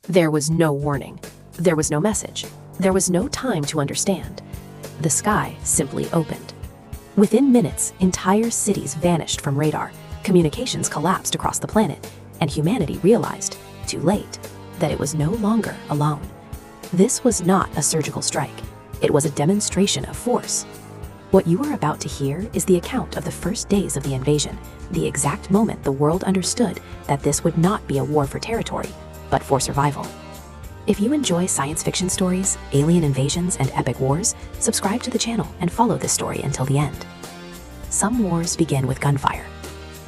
There was no warning. There was no message. There was no time to understand. The sky simply opened. Within minutes, entire cities vanished from radar, communications collapsed across the planet, and humanity realized, too late, that it was no longer alone. This was not a surgical strike. It was a demonstration of force. What you are about to hear is the account of the first days of the invasion, the exact moment the world understood that this would not be a war for territory, but for survival. If you enjoy science fiction stories, alien invasions, and epic wars, subscribe to the channel and follow this story until the end. Some wars begin with gunfire.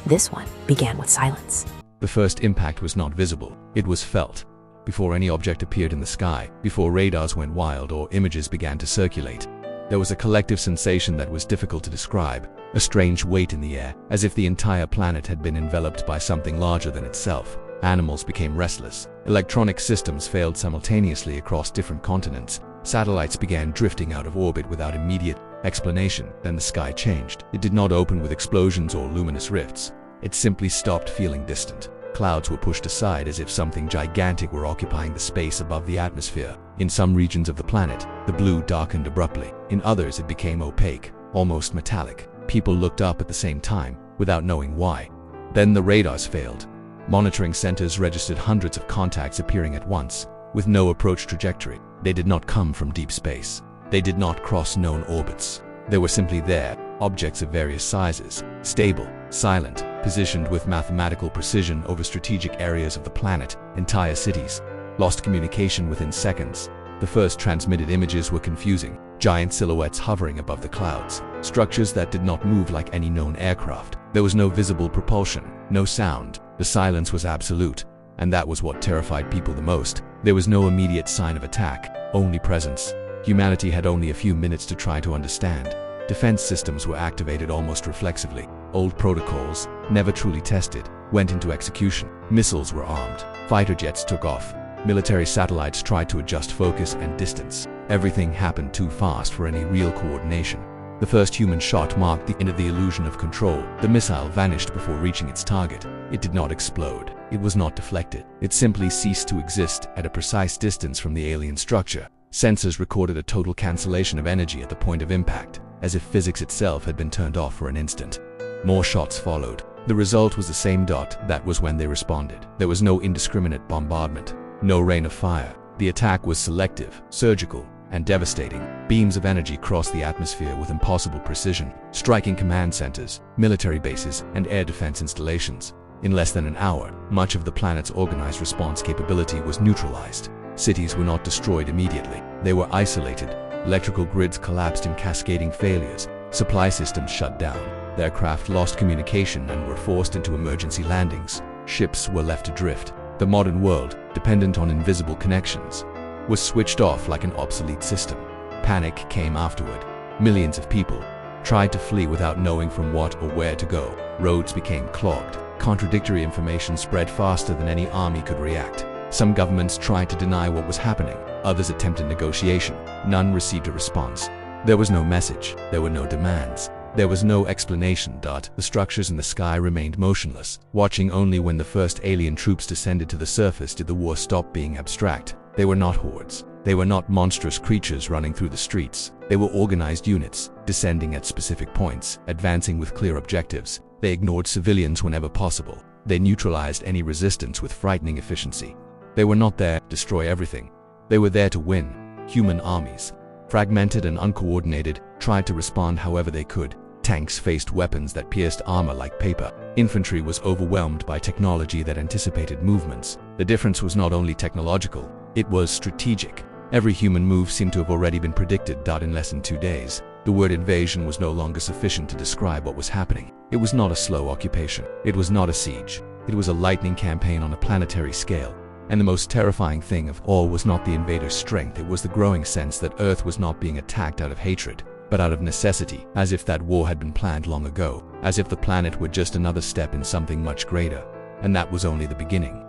This one began with silence. The first impact was not visible, it was felt. Before any object appeared in the sky, before radars went wild or images began to circulate, there was a collective sensation that was difficult to describe, a strange weight in the air, as if the entire planet had been enveloped by something larger than itself. Animals became restless. Electronic systems failed simultaneously across different continents. Satellites began drifting out of orbit without immediate explanation. Then the sky changed. It did not open with explosions or luminous rifts. It simply stopped feeling distant. Clouds were pushed aside as if something gigantic were occupying the space above the atmosphere. In some regions of the planet, the blue darkened abruptly. In others, it became opaque, almost metallic. People looked up at the same time, without knowing why. Then the radars failed. Monitoring centers registered hundreds of contacts appearing at once, with no approach trajectory. They did not come from deep space. They did not cross known orbits. They were simply there, objects of various sizes, stable, silent, positioned with mathematical precision over strategic areas of the planet. Entire cities lost communication within seconds. The first transmitted images were confusing, giant silhouettes hovering above the clouds, structures that did not move like any known aircraft. There was no visible propulsion, no sound. The silence was absolute, and that was what terrified people the most. There was no immediate sign of attack, only presence. Humanity had only a few minutes to try to understand. Defense systems were activated almost reflexively. Old protocols, never truly tested, went into execution. Missiles were armed. Fighter jets took off. Military satellites tried to adjust focus and distance. Everything happened too fast for any real coordination. The first human shot marked the end of the illusion of control. The missile vanished before reaching its target. It did not explode. It was not deflected. It simply ceased to exist at a precise distance from the alien structure. Sensors recorded a total cancellation of energy at the point of impact, as if physics itself had been turned off for an instant. More shots followed. The result was the same dot. That was when they responded. There was no indiscriminate bombardment, no rain of fire. The attack was selective, surgical, and devastating. Beams of energy crossed the atmosphere with impossible precision, striking command centers, military bases, and air defense installations. In less than an hour, much of the planet's organized response capability was neutralized. Cities were not destroyed immediately. They were isolated. Electrical grids collapsed in cascading failures. Supply systems shut down. Aircraft lost communication and were forced into emergency landings. Ships were left adrift. The modern world, dependent on invisible connections, was switched off like an obsolete system. Panic came afterward. Millions of people tried to flee without knowing from what or where to go. Roads became clogged. Contradictory information spread faster than any army could react. Some governments tried to deny what was happening. Others attempted negotiation. None received a response. There was no message. There were no demands. There was no explanation. The structures in the sky remained motionless, watching only when the first alien troops descended to the surface did the war stop being abstract. They were not hordes. They were not monstrous creatures running through the streets. They were organized units, descending at specific points, advancing with clear objectives. They ignored civilians whenever possible. They neutralized any resistance with frightening efficiency. They were not there to destroy everything. They were there to win. Human armies, fragmented and uncoordinated, tried to respond however they could. Tanks faced weapons that pierced armor like paper. Infantry was overwhelmed by technology that anticipated movements. The difference was not only technological, it was strategic. Every human move seemed to have already been predicted. In less than 2 days, the word invasion was no longer sufficient to describe what was happening. It was not a slow occupation. It was not a siege. It was a lightning campaign on a planetary scale. And the most terrifying thing of all was not the invaders' strength. It was the growing sense that Earth was not being attacked out of hatred, but out of necessity, as if that war had been planned long ago, as if the planet were just another step in something much greater. And that was only the beginning.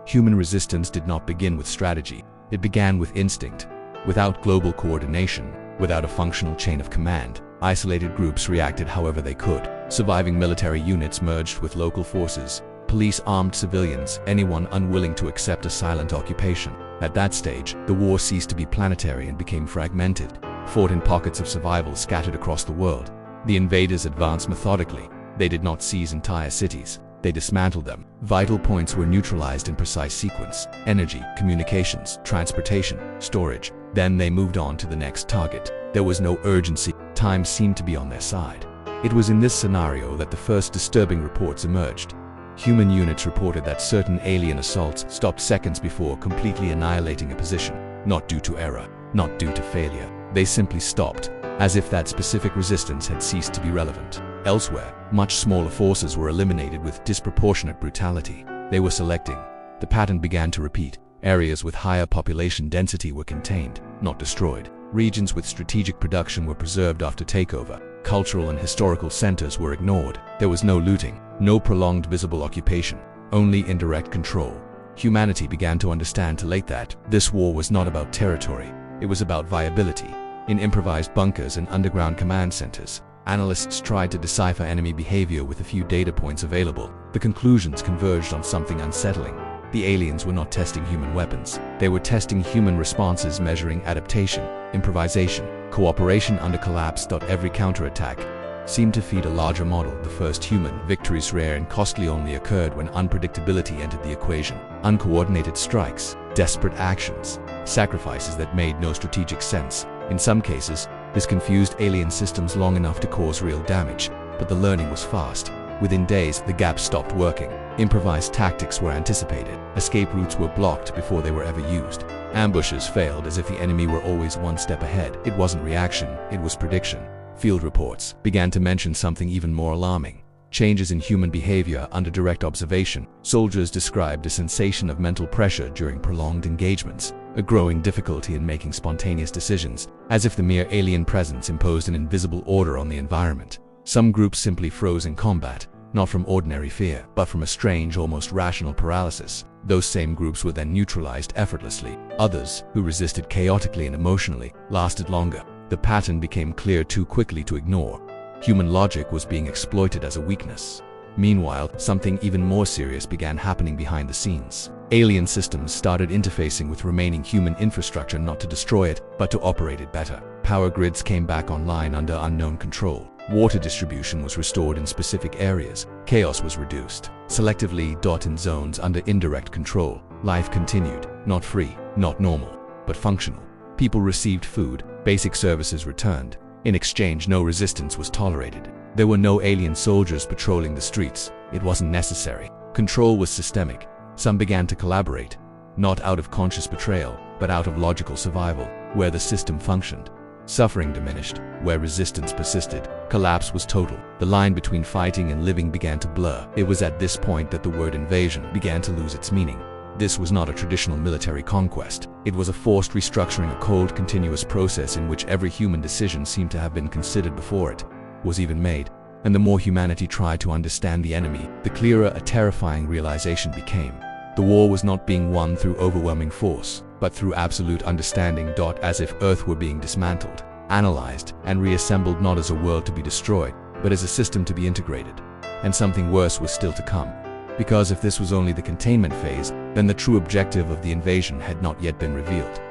Human resistance did not begin with strategy. It began with instinct. Without global coordination, without a functional chain of command, isolated groups reacted however they could. Surviving military units merged with local forces. Police armed civilians, anyone unwilling to accept a silent occupation. At that stage, the war ceased to be planetary and became fragmented, fought in pockets of survival scattered across the world. The invaders advanced methodically. They did not seize entire cities. They dismantled them. Vital points were neutralized in precise sequence: energy, communications, transportation, storage. Then they moved on to the next target. There was no urgency. Time seemed to be on their side. It was in this scenario that the first disturbing reports emerged. Human units reported that certain alien assaults stopped seconds before completely annihilating a position. Not due to error, not due to failure. They simply stopped, as if that specific resistance had ceased to be relevant. Elsewhere, much smaller forces were eliminated with disproportionate brutality. They were selecting. The pattern began to repeat. Areas with higher population density were contained, not destroyed. Regions with strategic production were preserved after takeover. Cultural and historical centers were ignored. There was no looting, no prolonged visible occupation, only indirect control. Humanity began to understand too late that this war was not about territory. It was about viability. In improvised bunkers and underground command centers, analysts tried to decipher enemy behavior with a few data points available. The conclusions converged on something unsettling. The aliens were not testing human weapons. They were testing human responses, measuring adaptation, improvisation, cooperation under collapse. Every counterattack seemed to feed a larger model. The first human victories, rare and costly, only occurred when unpredictability entered the equation. Uncoordinated strikes, desperate actions, sacrifices that made no strategic sense. In some cases, this confused alien systems long enough to cause real damage, but the learning was fast. Within days, the gaps stopped working. Improvised tactics were anticipated. Escape routes were blocked before they were ever used. Ambushes failed as if the enemy were always one step ahead. It wasn't reaction, it was prediction. Field reports began to mention something even more alarming: changes in human behavior under direct observation. Soldiers described a sensation of mental pressure during prolonged engagements, a growing difficulty in making spontaneous decisions, as if the mere alien presence imposed an invisible order on the environment. Some groups simply froze in combat, not from ordinary fear, but from a strange, almost rational paralysis. Those same groups were then neutralized effortlessly. Others, who resisted chaotically and emotionally, lasted longer. The pattern became clear too quickly to ignore. Human logic was being exploited as a weakness. Meanwhile, something even more serious began happening behind the scenes. Alien systems started interfacing with remaining human infrastructure, not to destroy it, but to operate it better. Power grids came back online under unknown control. Water distribution was restored in specific areas. Chaos was reduced. Selectively in zones under indirect control. Life continued, not free, not normal, but functional. People received food, basic services returned. In exchange, no resistance was tolerated. There were no alien soldiers patrolling the streets. It wasn't necessary. Control was systemic. Some began to collaborate, not out of conscious betrayal, but out of logical survival. Where the system functioned, suffering diminished. Where resistance persisted, collapse was total. The line between fighting and living began to blur. It was at this point that the word invasion began to lose its meaning. This was not a traditional military conquest. It was a forced restructuring, a cold, continuous process in which every human decision seemed to have been considered before it was even made. And the more humanity tried to understand the enemy, the clearer a terrifying realization became. The war was not being won through overwhelming force, but through absolute understanding. As if Earth were being dismantled, analyzed, and reassembled, not as a world to be destroyed, but as a system to be integrated. And something worse was still to come. Because if this was only the containment phase, then the true objective of the invasion had not yet been revealed.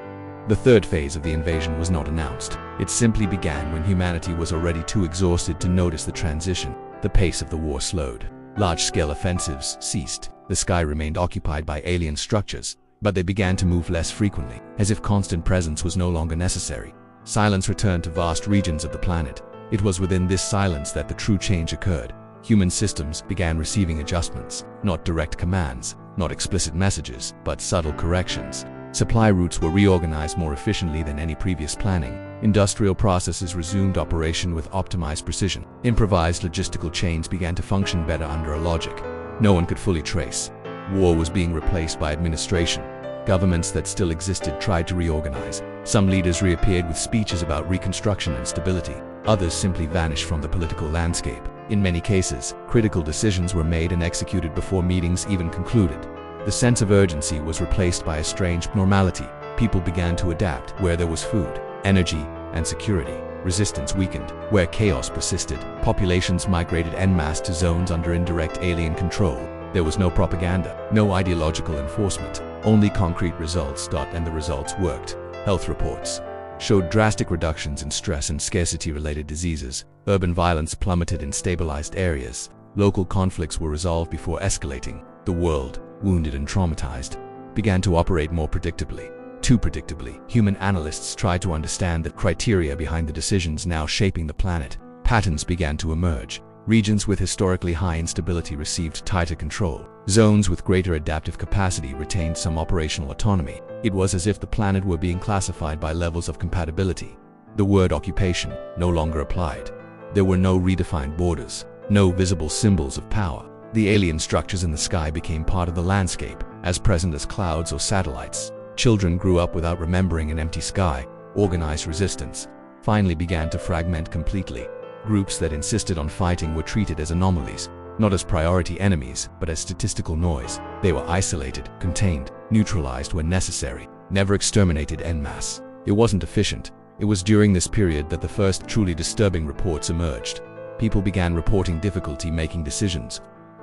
The third phase of the invasion was not announced. It simply began when humanity was already too exhausted to notice the transition. The pace of the war slowed. Large-scale offensives ceased. The sky remained occupied by alien structures, but they began to move less frequently, as if constant presence was no longer necessary. Silence returned to vast regions of the planet. It was within this silence that the true change occurred. Human systems began receiving adjustments, not direct commands, not explicit messages, but subtle corrections. Supply routes were reorganized more efficiently than any previous planning. Industrial processes resumed operation with optimized precision. Improvised logistical chains began to function better under a logic no one could fully trace. War was being replaced by administration. Governments that still existed tried to reorganize. Some leaders reappeared with speeches about reconstruction and stability. Others simply vanished from the political landscape. In many cases, critical decisions were made and executed before meetings even concluded. The sense of urgency was replaced by a strange normality. People began to adapt. Where there was food, energy, and security, resistance weakened. Where chaos persisted, populations migrated en masse to zones under indirect alien control. There was no propaganda, no ideological enforcement, only concrete results. And the results worked. Health reports showed drastic reductions in stress and scarcity-related diseases. Urban violence plummeted in stabilized areas. Local conflicts were resolved before escalating. The world, wounded and traumatized, began to operate more predictably. Too predictably, human analysts tried to understand the criteria behind the decisions now shaping the planet. Patterns began to emerge. Regions with historically high instability received tighter control. Zones with greater adaptive capacity retained some operational autonomy. It was as if the planet were being classified by levels of compatibility. The word occupation no longer applied. There were no redefined borders, no visible symbols of power. The alien structures in the sky became part of the landscape, as present as clouds or satellites. Children grew up without remembering an empty sky. Organized resistance finally began to fragment completely. Groups that insisted on fighting were treated as anomalies, not as priority enemies, but as statistical noise. They were isolated, contained, neutralized when necessary, never exterminated en masse. It wasn't efficient. It was during this period that the first truly disturbing reports emerged. People began reporting difficulty making decisions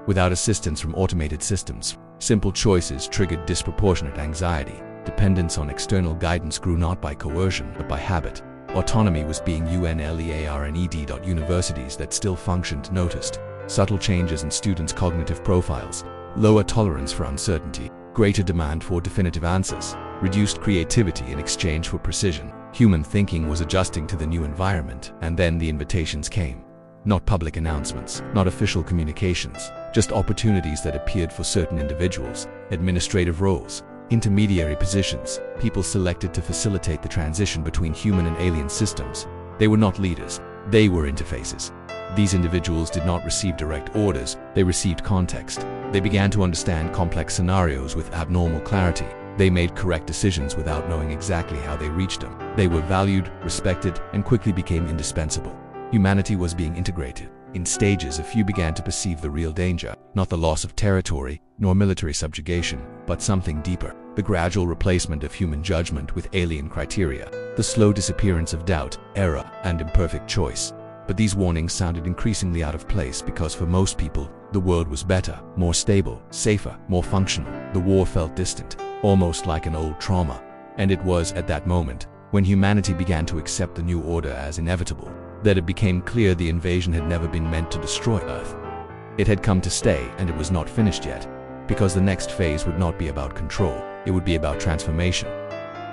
without assistance from automated systems. Simple choices triggered disproportionate anxiety. Dependence on external guidance grew not by coercion, but by habit. Autonomy was being unlearned. Universities that still functioned noticed subtle changes in students' cognitive profiles, lower tolerance for uncertainty, greater demand for definitive answers, reduced creativity in exchange for precision. Human thinking was adjusting to the new environment, and then the invitations came. Not public announcements, not official communications, just opportunities that appeared for certain individuals, administrative roles, intermediary positions, people selected to facilitate the transition between human and alien systems. They were not leaders, they were interfaces. These individuals did not receive direct orders, they received context. They began to understand complex scenarios with abnormal clarity. They made correct decisions without knowing exactly how they reached them. They were valued, respected, and quickly became indispensable. Humanity was being integrated. In stages, a few began to perceive the real danger, not the loss of territory, nor military subjugation, but something deeper. The gradual replacement of human judgment with alien criteria. The slow disappearance of doubt, error, and imperfect choice. But these warnings sounded increasingly out of place because for most people, the world was better, more stable, safer, more functional. The war felt distant, almost like an old trauma. And it was at that moment, when humanity began to accept the new order as inevitable, that it became clear the invasion had never been meant to destroy Earth. It had come to stay, and it was not finished yet, because the next phase would not be about control, it would be about transformation.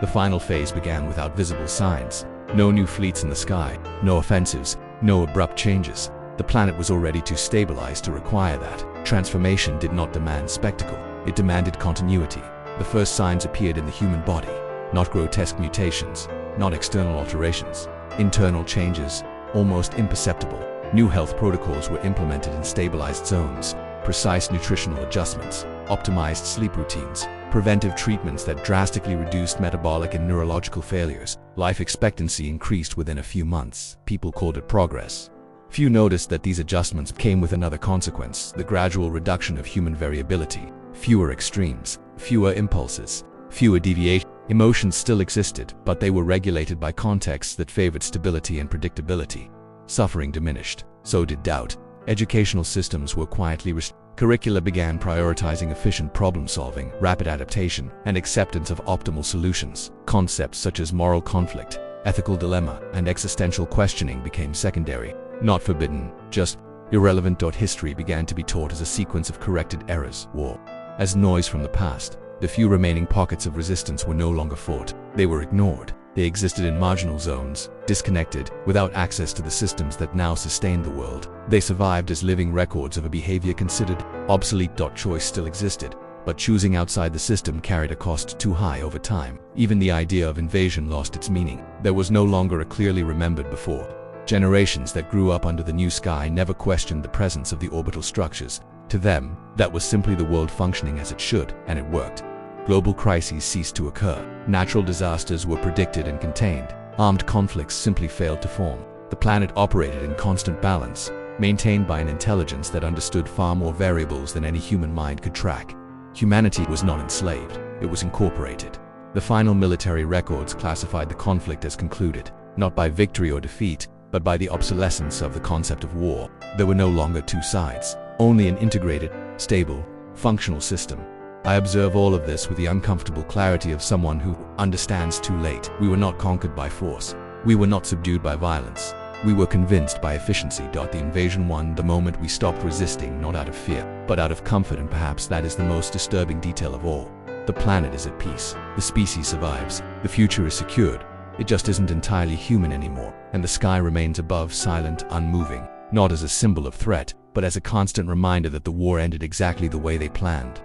The final phase began without visible signs. No new fleets in the sky, no offensives, no abrupt changes. The planet was already too stabilized to require that. Transformation did not demand spectacle, it demanded continuity. The first signs appeared in the human body, not grotesque mutations, not external alterations, internal changes, almost imperceptible. New health protocols were implemented in stabilized zones, precise nutritional adjustments, optimized sleep routines, preventive treatments that drastically reduced metabolic and neurological failures. Life expectancy increased within a few months. People called it progress. Few noticed that these adjustments came with another consequence, the gradual reduction of human variability. Fewer extremes, fewer impulses, fewer deviations. Emotions still existed, but they were regulated by contexts that favored stability and predictability. Suffering diminished, so did doubt. Educational systems were quietly Curricula began prioritizing efficient problem-solving, rapid adaptation, and acceptance of optimal solutions. Concepts such as moral conflict, ethical dilemma, and existential questioning became secondary, not forbidden, just irrelevant. History began to be taught as a sequence of corrected errors, war, as noise from the past. The few remaining pockets of resistance were no longer fought. They were ignored. They existed in marginal zones, disconnected, without access to the systems that now sustained the world. They survived as living records of a behavior considered obsolete. Choice still existed, but choosing outside the system carried a cost too high over time. Even the idea of invasion lost its meaning. There was no longer a clearly remembered before. Generations that grew up under the new sky never questioned the presence of the orbital structures. To them, that was simply the world functioning as it should, and it worked. Global crises ceased to occur. Natural disasters were predicted and contained. Armed conflicts simply failed to form. The planet operated in constant balance, maintained by an intelligence that understood far more variables than any human mind could track. Humanity was not enslaved, it was incorporated. The final military records classified the conflict as concluded, not by victory or defeat, but by the obsolescence of the concept of war. There were no longer two sides, only an integrated, stable, functional system. I observe all of this with the uncomfortable clarity of someone who understands too late. We were not conquered by force. We were not subdued by violence. We were convinced by efficiency. The invasion won the moment we stopped resisting, not out of fear, but out of comfort, and perhaps that is the most disturbing detail of all. The planet is at peace. The species survives. The future is secured. It just isn't entirely human anymore, and the sky remains above, silent, unmoving, not as a symbol of threat, but as a constant reminder that the war ended exactly the way they planned.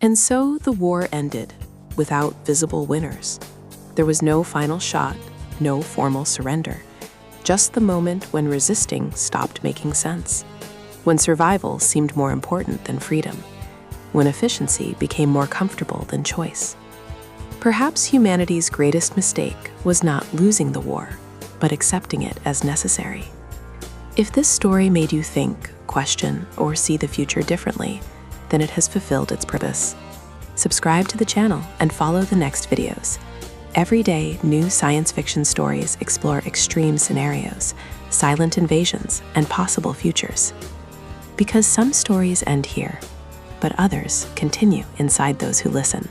And so the war ended, without visible winners. There was no final shot, no formal surrender, just the moment when resisting stopped making sense, when survival seemed more important than freedom, when efficiency became more comfortable than choice. Perhaps humanity's greatest mistake was not losing the war, but accepting it as necessary. If this story made you think, question, or see the future differently, then it has fulfilled its purpose. Subscribe to the channel and follow the next videos. Every day, new science fiction stories explore extreme scenarios, silent invasions, and possible futures. Because some stories end here, but others continue inside those who listen.